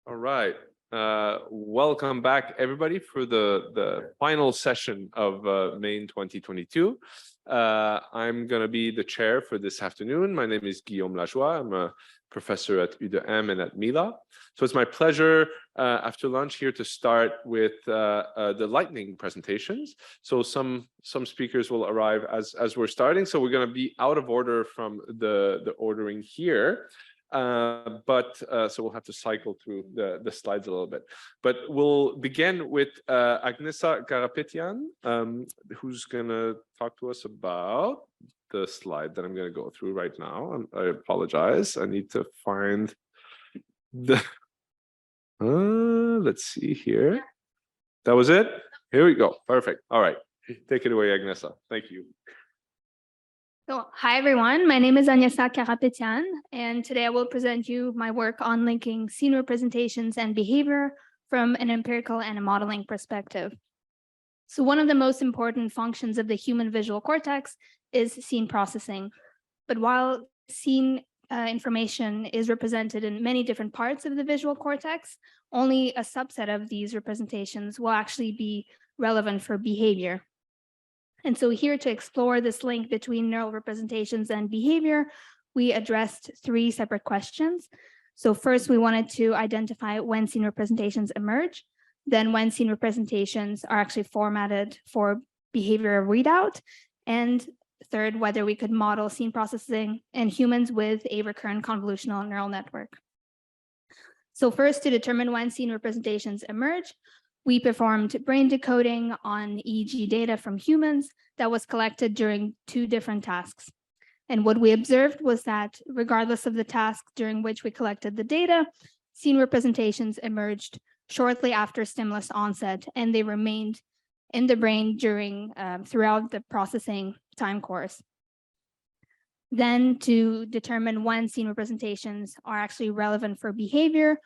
All right. Welcome back, everybody, for the final session of Main 2022. I'm going to be the chair for this afternoon. My name is Guillaume Lajoie. I'm a professor at U2M and at Mila. So it's my pleasure after lunch here to start with the lightning presentations. So some speakers will arrive as we're starting. So we're going to be out of order from the ordering here. So we'll have to cycle through the slides a little bit. But we'll begin with Agnesa Karapetyan, who's going to talk to us about the slide that I'm going to go through right now. I apologize. I need to find the... let's see here. That was it? Here we go. Perfect. All right. Take it away, Agnesa. Thank you. So, hi everyone, my name is Agnesa Karapetyan, and today I will present you my work on linking scene representations and behavior from an empirical and a modeling perspective. So one of the most important functions of the human visual cortex is scene processing. But while scene information is represented in many different parts of the visual cortex, only a subset of these representations will actually be relevant for behavior. And so here to explore this link between neural representations and behavior, we addressed three separate questions. So first, we wanted to identify when scene representations emerge, then when scene representations are actually formatted for behavior readout, and third, whether we could model scene processing in humans with a recurrent convolutional neural network. So first, to determine when scene representations emerge, we performed brain decoding on EEG data from humans that was collected during two different tasks. And what we observed was that regardless of the task during which we collected the data, scene representations emerged shortly after stimulus onset, and they remained in the brain during throughout the processing time course. Then to determine when scene representations are actually relevant for behavior,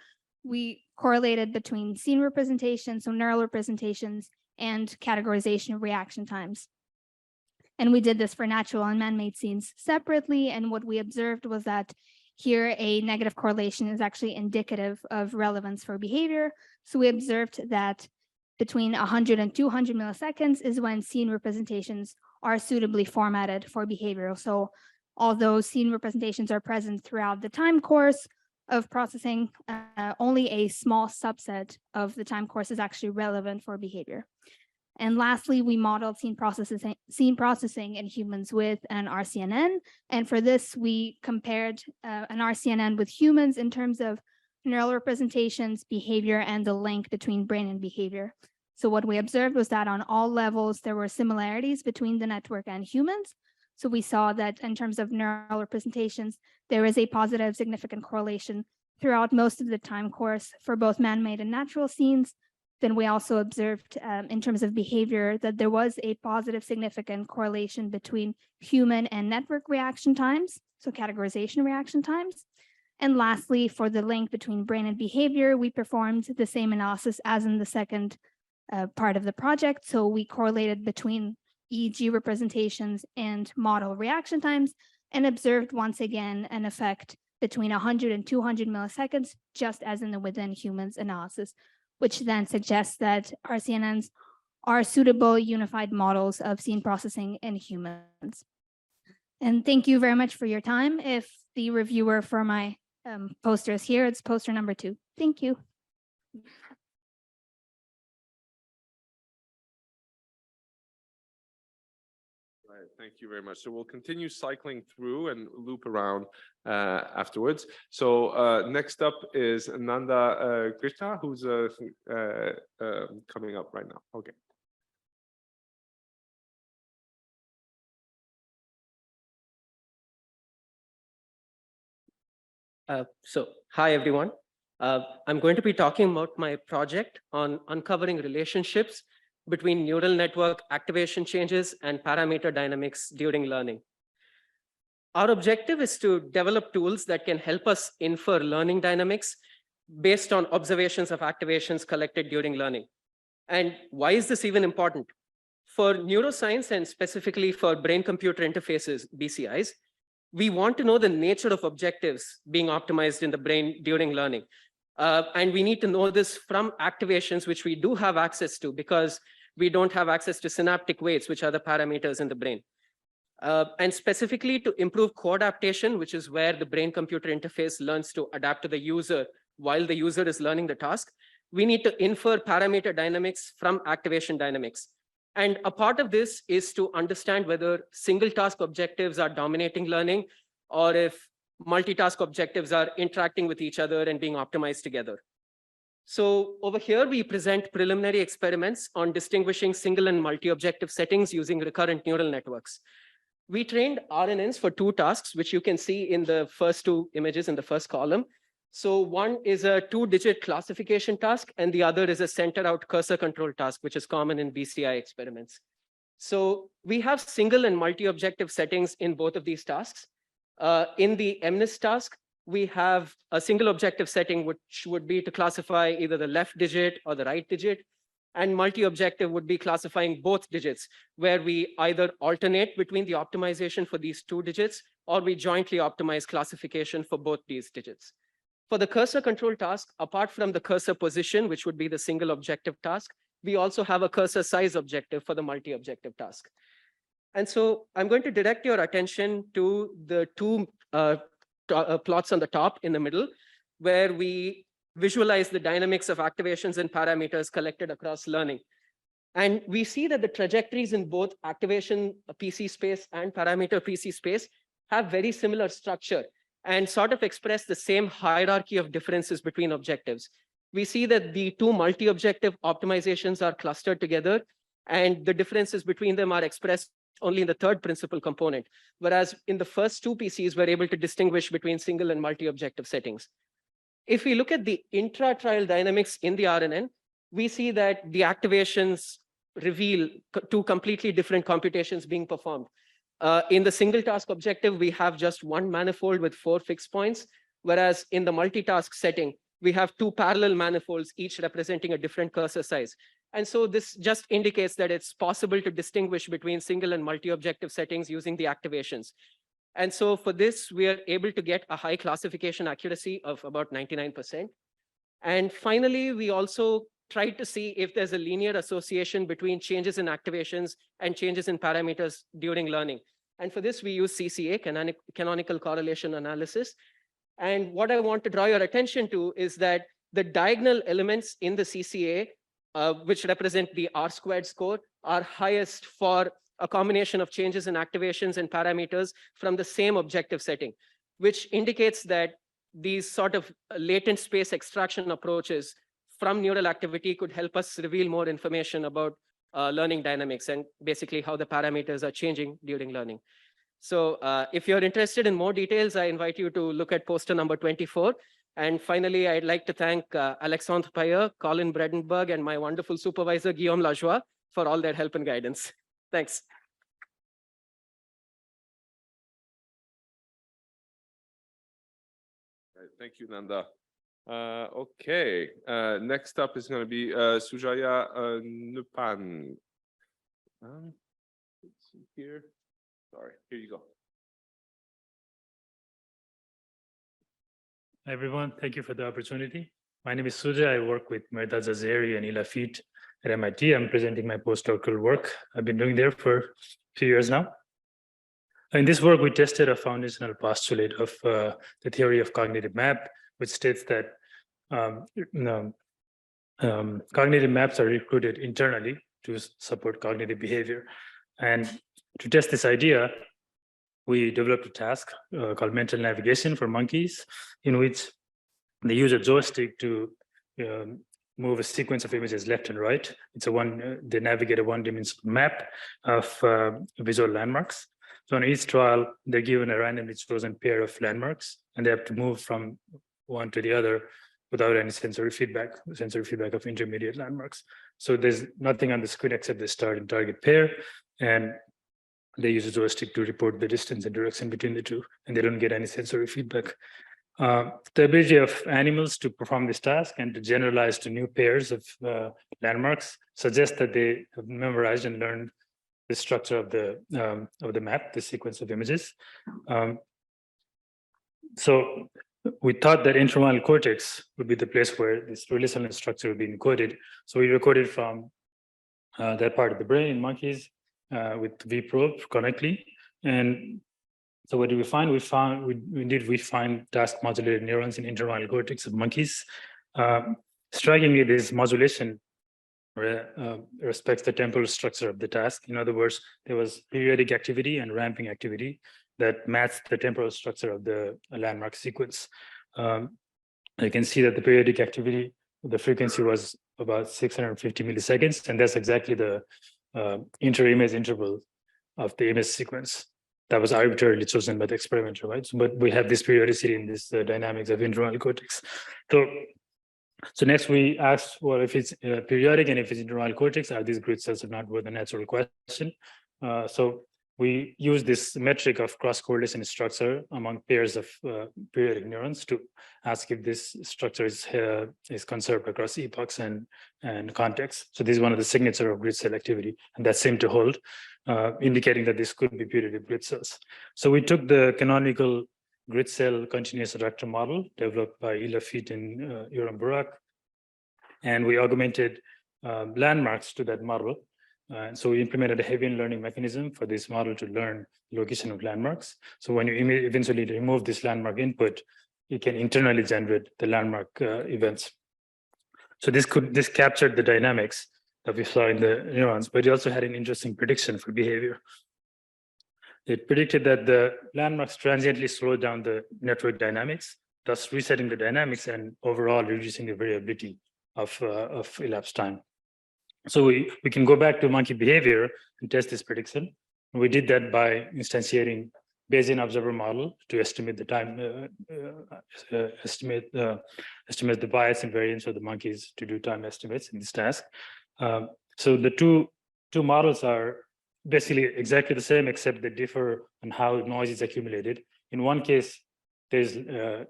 we correlated between scene representations, so neural representations, and categorization reaction times. And we did this for natural and man-made scenes separately, and what we observed was that here a negative correlation is actually indicative of relevance for behavior. So we observed that between 100 and 200 milliseconds is when scene representations are suitably formatted for behavior. So although scene representations are present throughout the time course of processing, only a small subset of the time course is actually relevant for behavior. And lastly, we modeled scene processing in humans with an RCNN. And for this, we compared an RCNN with humans in terms of neural representations, behavior, and the link between brain and behavior. So what we observed was that on all levels, there were similarities between the network and humans. So we saw that in terms of neural representations, there is a positive significant correlation throughout most of the time course for both man-made and natural scenes. Then we also observed in terms of behavior that there was a positive significant correlation between human and network reaction times, so categorization reaction times. And lastly, for the link between brain and behavior, we performed the same analysis as in the second part of the project. So we correlated between EEG representations and model reaction times and observed once again an effect between 100 and 200 milliseconds, just as in the within humans analysis, which then suggests that RCNNs are suitable unified models of scene processing in humans. And thank you very much for your time. If the reviewer for my poster is here, it's poster number 2. Thank you. Right, thank you very much. So we'll continue cycling through and loop around afterwards. So next up is Nanda Krishna, who's coming up right now. Okay. Hi everyone. I'm going to be talking about my project on uncovering relationships between neural network activation changes and parameter dynamics during learning. Our objective is to develop tools that can help us infer learning dynamics based on observations of activations collected during learning. And why is this even important? For neuroscience and specifically for brain-computer interfaces, BCIs, we want to know the nature of objectives being optimized in the brain during learning. And we need to know this from activations, which we do have access to because we don't have access to synaptic weights, which are the parameters in the brain. And specifically to improve co-adaptation, which is where the brain-computer interface learns to adapt to the user while the user is learning the task, we need to infer parameter dynamics from activation dynamics. And a part of this is to understand whether single task objectives are dominating learning or if multitask objectives are interacting with each other and being optimized together. So over here, we present preliminary experiments on distinguishing single and multi-objective settings using recurrent neural networks. We trained RNNs for 2 tasks, which you can see in the first 2 images in the first column. So one is a 2-digit classification task, and the other is a center out cursor control task, which is common in BCI experiments. So we have single and multi-objective settings in both of these tasks. In the MNIST task, we have a single objective setting, which would be to classify either the left digit or the right digit. And multi-objective would be classifying both digits, where we either alternate between the optimization for these 2 digits, or we jointly optimize classification for both these digits. For the cursor control task, apart from the cursor position, which would be the single objective task, we also have a cursor size objective for the multi-objective task. And so I'm going to direct your attention to the 2 plots on the top in the middle, where we visualize the dynamics of activations and parameters collected across learning. And we see that the trajectories in both activation PC space and parameter PC space have very similar structure and sort of express the same hierarchy of differences between objectives. We see that the 2 multi-objective optimizations are clustered together, and the differences between them are expressed only in the 3rd principal component, whereas in the first 2 PCs, we're able to distinguish between single and multi-objective settings. If we look at the intra-trial dynamics in the RNN, we see that the activations reveal 2 completely different computations being performed. In the single task objective, we have just 1 manifold with 4 fixed points, whereas in the multitask setting, we have 2 parallel manifolds, each representing a different cursor size. And so this just indicates that it's possible to distinguish between single and multi-objective settings using the activations. And so for this, we are able to get a high classification accuracy of about 99%. And finally, we also tried to see if there's a linear association between changes in activations and changes in parameters during learning. And for this, we use CCA, canonical correlation analysis. And what I want to draw your attention to is that the diagonal elements in the CCA, which represent the R² score, are highest for a combination of changes in activations and parameters from the same objective setting, which indicates that these sort of latent space extraction approaches from neural activity could help us reveal more information about learning dynamics and basically how the parameters are changing during learning. So if you're interested in more details, I invite you to look at poster number 24. And finally, I'd like to thank Alexandre Payer, Colin Bredenberg, and my wonderful supervisor, Guillaume Lajoie, for all their help and guidance. Thanks. Thank you, Nanda. Okay, next up is going to be Sujaya Nupan. Let's see here. Sorry, here you go. Hi, everyone. Thank you for the opportunity. My name is Suja. I work with Mehrdad Zazeri and Ilafit at MIT. I'm presenting my postdoctoral work. I've been doing there for a few years now. In this work, we tested a foundational postulate of the theory of cognitive map, which states that cognitive maps are recruited internally to support cognitive behavior. And to test this idea, we developed a task called mental navigation for monkeys, in which they use a joystick to move a sequence of images left and right. It's they navigate a one-dimensional map of visual landmarks. So on each trial, they're given a randomly chosen pair of landmarks, and they have to move from one to the other without any sensory feedback of intermediate landmarks. So there's nothing on the screen except the start and target pair, and they use a joystick to report the distance and direction between the two, and they don't get any sensory feedback. The ability of animals to perform this task and to generalize to new pairs of landmarks suggests that they have memorized and learned the structure of the map, the sequence of images. So we thought that intermodal cortex would be the place where this relational structure would be encoded. So we recorded from that part of the brain in monkeys with vProbe connectly. And so what did we find? We find task modulated neurons in intermodal cortex of monkeys. Strikingly, this modulation respects the temporal structure of the task. In other words, there was periodic activity and ramping activity that matched the temporal structure of the landmark sequence. You can see that the periodic activity, the frequency was about 650 milliseconds, and that's exactly the inter-image interval of the image sequence that was arbitrarily chosen by the experimenter, right? So, but we have this periodicity in this dynamics of intermodal cortex. So next we asked, well, if it's periodic and if it's intermodal cortex, are these grid cells or not? Were the natural question. So we use this metric of cross-correlation structure among pairs of periodic neurons to ask if this structure is conserved across epochs and contexts. So this is one of the signature of grid cell activity, and that seemed to hold, indicating that this could be periodic grid cells. So we took the canonical grid cell continuous attractor model developed by Ila Fit and Yoram Burak, and we augmented landmarks to that model. And so we implemented a Hebbian learning mechanism for this model to learn location of landmarks. So when you eventually remove this landmark input, you can internally generate the landmark events. So this captured the dynamics that we saw in the neurons, but it also had an interesting prediction for behavior. It predicted that the landmarks transiently slow down the network dynamics, thus resetting the dynamics and overall reducing the variability of elapsed time. So we can go back to monkey behavior and test this prediction. We did that by instantiating Bayesian observer model to estimate the time, estimate the bias and variance of the monkeys to do time estimates in this task. So the two models are basically exactly the same, except they differ on how noise is accumulated. In one case, there's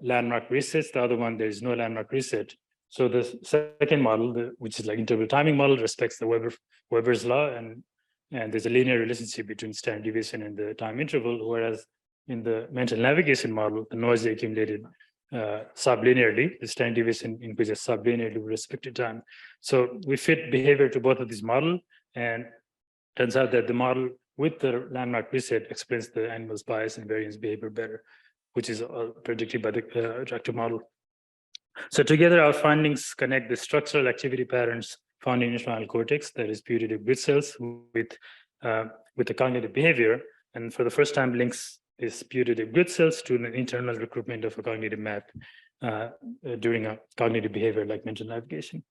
landmark resets. The other one, there is no landmark reset. So the second model, which is like interval timing model, respects the Weber's law, and there's a linear relationship between standard deviation and the time interval, whereas in the mental navigation model, the noise is accumulated sublinearly. The standard deviation increases sublinearly with respect to time. So we fit behavior to both of these models, and turns out that the model with the landmark reset explains the animal's bias and variance behavior better, which is predicted by the attractor model. So together, our findings connect the structural activity patterns found in intermodal cortex, that is putative grid cells, with the cognitive behavior, and for the first time links these putative grid cells to an internal recruitment of a cognitive map during a cognitive behavior like mental navigation.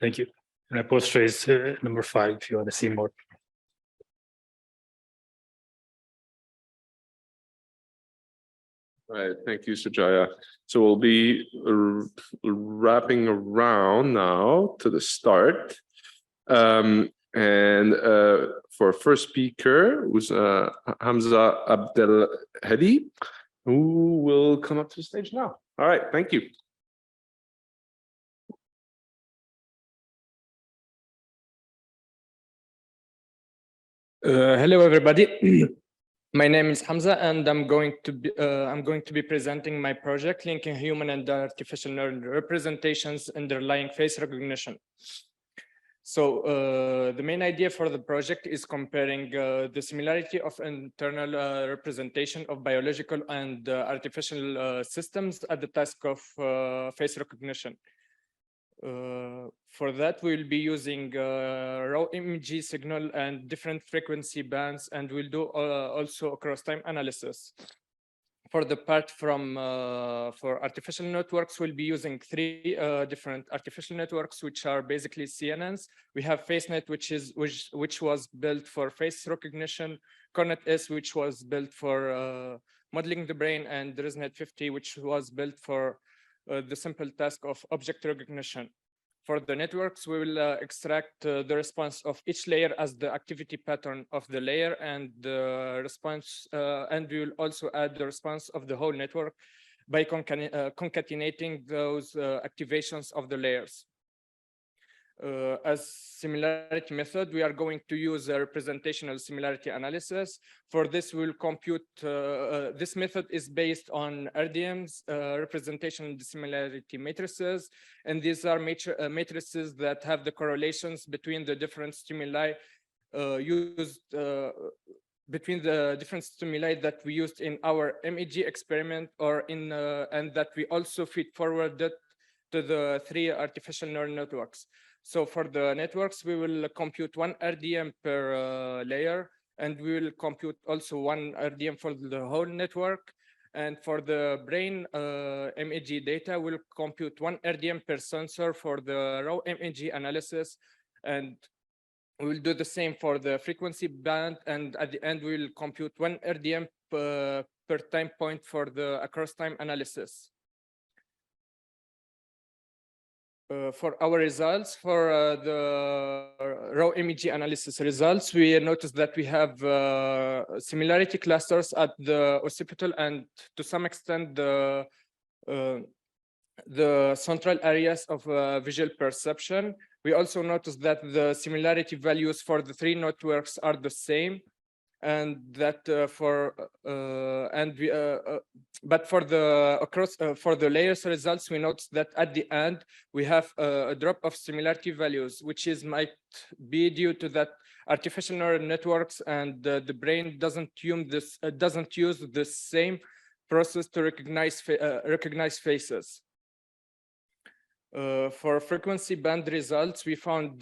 Thank you. And I post trace number 5 if you want to see more. All right, thank you, Sujaya. So we'll be wrapping around now to the start. And for our first speaker, who's Hamza Abdelhadi, who will come up to the stage now. All right, thank you. Hello, everybody. My name is Hamza, and I'm going to be presenting my project linking human and artificial neural representations underlying face recognition. So the main idea for the project is comparing the similarity of internal representation of biological and artificial systems at the task of face recognition. For that, we'll be using raw image signal and different frequency bands, and we'll do also across-time analysis. For the part for artificial networks, we'll be using 3 different artificial networks, which are basically CNNs. We have FaceNet, which was built for face recognition, CornetS, which was built for modeling the brain, and ResNet 50, which was built for the simple task of object recognition. For the networks, we will extract the response of each layer as the activity pattern of the layer, and the response, and we will also add the response of the whole network by concatenating those activations of the layers. As similarity method, we are going to use a representational similarity analysis. For this, we'll compute, this method is based on RDM's representational dissimilarity matrices. And these are matrices that have the correlations between the different stimuli between the different stimuli that we used in our MEG experiment or in, and that we also feed forwarded to the 3 artificial neural networks. So for the networks, we will compute 1 RDM per layer, and we will compute also 1 RDM for the whole network. And for the brain MEG data, we'll compute 1 RDM per sensor for the raw MEG analysis. And we'll do the same for the frequency band. And at the end, we'll compute 1 RDM per time point for the across time analysis. For our results, for the raw MEG analysis results, we noticed that we have similarity clusters at the occipital and to some extent the central areas of visual perception. We also noticed that the similarity values for the 3 networks are the same, and that but for the across for the layers results, we noticed that at the end we have a drop of similarity values, which is might be due to that artificial neural networks and the brain doesn't use the same process to recognize faces. For frequency band results, we found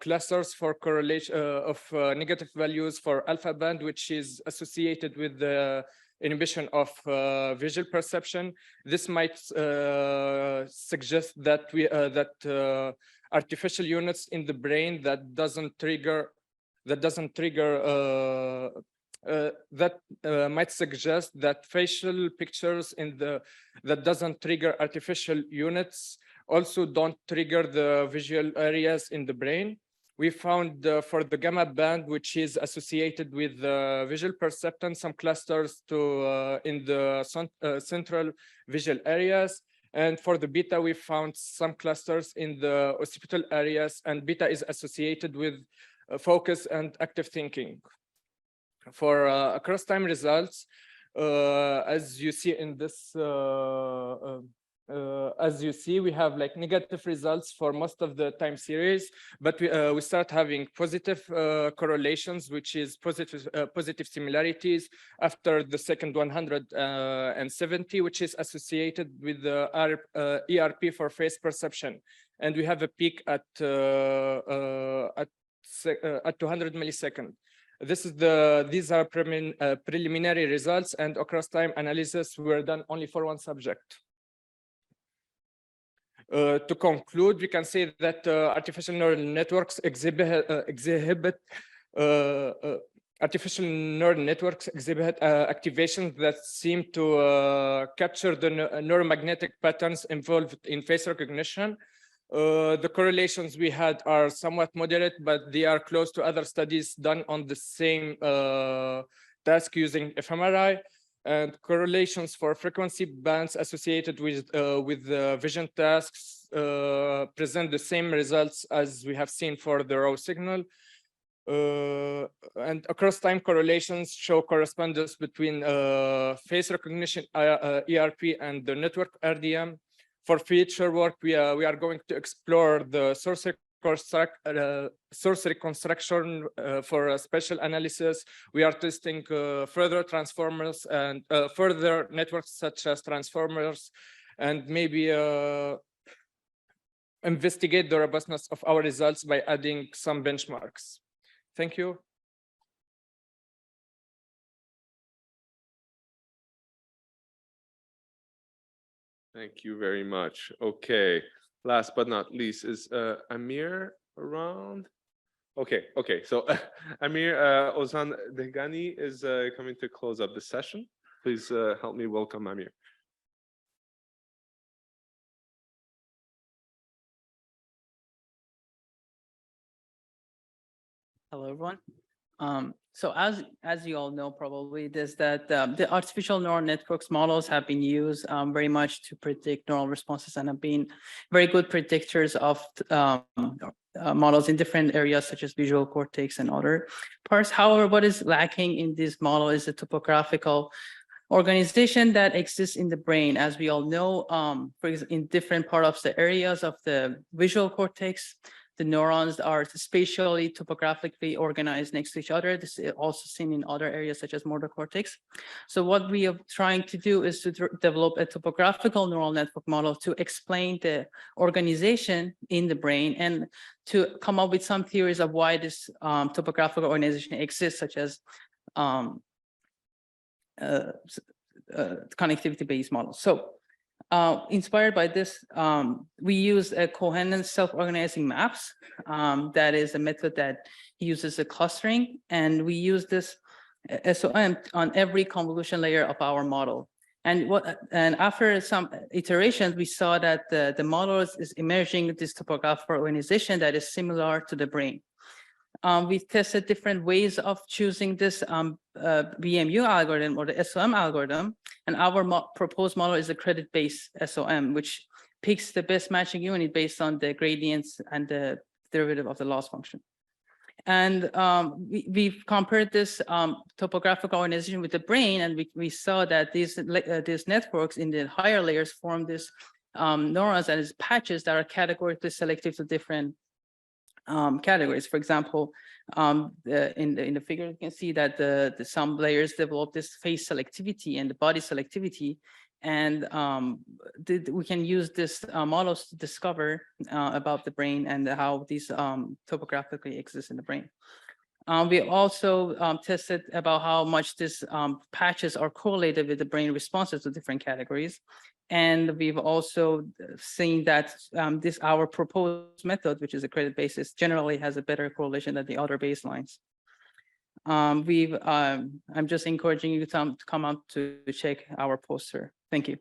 clusters for correlation of negative values for alpha band, which is associated with the inhibition of visual perception. This might suggest that artificial units in the brain that might suggest that facial pictures that doesn't trigger artificial units also don't trigger the visual areas in the brain. We found for the gamma band, which is associated with visual perception, some clusters in the central visual areas. And for the beta, we found some clusters in the occipital areas, and beta is associated with focus and active thinking. For across time results, as you see in this, we have like negative results for most of the time series, but we start having positive correlations, which is positive similarities after the second 170, which is associated with the ERP for face perception, and we have a peak at 200 milliseconds. These are preliminary results, and across time analysis were done only for 1 subject. To conclude, we can say that artificial neural networks exhibit activations that seem to capture the neuromagnetic patterns involved in face recognition. The correlations we had are somewhat moderate, but they are close to other studies done on the same task using fMRI. And correlations for frequency bands associated with vision tasks present the same results as we have seen for the raw signal. And across time correlations show correspondence between face recognition ERP and the network RDM. For future work, we are going to explore the source reconstruction for spatial analysis. We are testing further transformers and further networks such as transformers, and maybe investigate the robustness of our results by adding some benchmarks. Thank you. Thank you very much. Okay, last but not least, is Amir around? Okay, so Amir Ozan Dehghani is coming to close up the session. Please help me welcome Amir. Hello, everyone. So as you all know, probably this that the artificial neural networks models have been used very much to predict neural responses and have been very good predictors of models in different areas such as visual cortex and other parts. However, what is lacking in this model is the topographical organization that exists in the brain. As we all know, for example, in different parts of the areas of the visual cortex, the neurons are spatially, topographically organized next to each other. This is also seen in other areas such as motor cortex. So what we are trying to do is to develop a topographical neural network model to explain the organization in the brain and to come up with some theories of why this topographical organization exists, such as connectivity-based models. So inspired by this, we use a coherent self-organizing maps. That is a method that uses a clustering, and we use this SOM on every convolution layer of our model. And after some iterations, we saw that the model is emerging this topographical organization that is similar to the brain. We've tested different ways of choosing this BMU algorithm or the SOM algorithm, and our proposed model is a credit-based SOM, which picks the best matching unit based on the gradients and the derivative of the loss function. And we've compared this topographical organization with the brain, and we saw that these networks in the higher layers form these neurons and these patches that are categorically selective to different categories. For example, in the figure, you can see that some layers develop this face selectivity and the body selectivity, and we can use this models to discover about the brain and how these topographically exist in the brain. We also tested about how much these patches are correlated with the brain responses to different categories. And we've also seen that our proposed method, which is a credit basis, generally has a better correlation than the other baselines. I'm just encouraging you to come out to check our poster. Thank you.